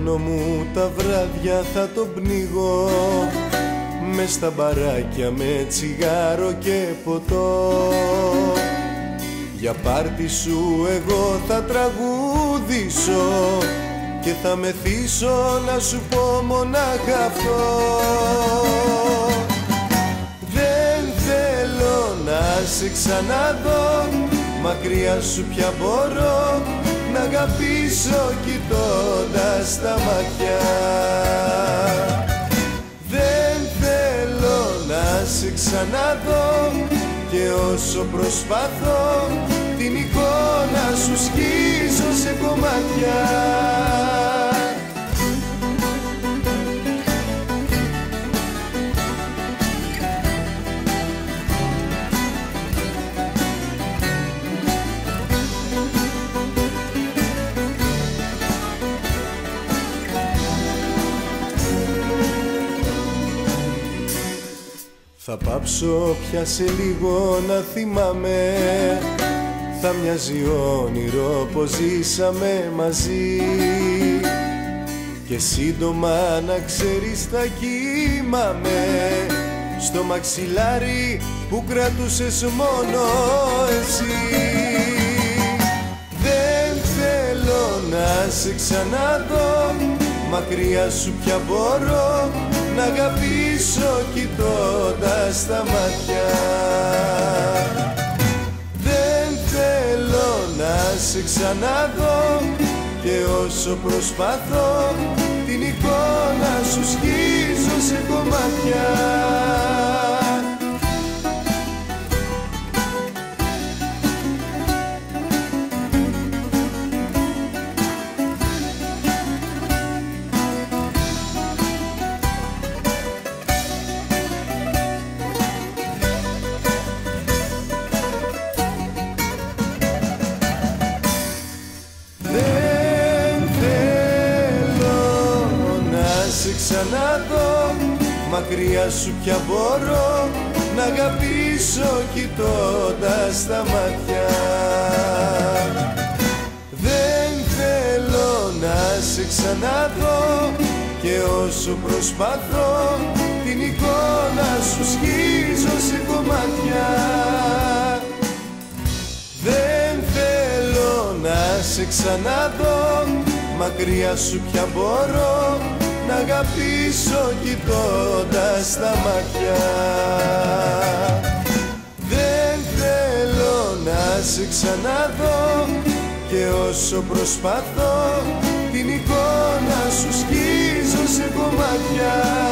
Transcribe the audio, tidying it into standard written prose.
πόνο μου τα βράδια θα τον πνίγω μες στα μπαράκια με τσιγάρο και ποτό. Για πάρτι σου εγώ θα τραγουδήσω και θα μεθύσω να σου πω μονάχα αυτό. Δεν θέλω να σε ξαναδώ, μακριά σου πια μπορώ να αγαπήσω κοιτώντας τα μάτια. Δεν θέλω να σε ξαναδώ και όσο προσπαθώ την εικόνα σου σκίζω σε κομμάτια. Θα πάψω πια σε λίγο να θυμάμαι, θα μοιάζει όνειρο πως ζήσαμε μαζί και σύντομα να ξέρεις θα κοιμάμαι στο μαξιλάρι που κρατούσες μόνο εσύ. Δεν θέλω να σε ξαναδώ, μακριά σου πια μπορώ να αγαπήσω κοιτώντας τα μάτια. Δεν θέλω να σε ξαναδώ και όσο προσπαθώ την εικόνα σου σκίζω σε κομμάτια. Ξαναδώ, μακριά σου πια μπορώ να αγαπήσω κοιτώντας τα μάτια. Δεν θέλω να σε ξαναδώ και όσο προσπαθώ την εικόνα σου σκίζω σε κομμάτια. Δεν θέλω να σε ξαναδώ, μακριά σου πια μπορώ να αγαπήσω κοιτώντας τα μάτια. Δεν θέλω να σε ξαναδώ και όσο προσπαθώ την εικόνα σου σκίζω σε κομμάτια.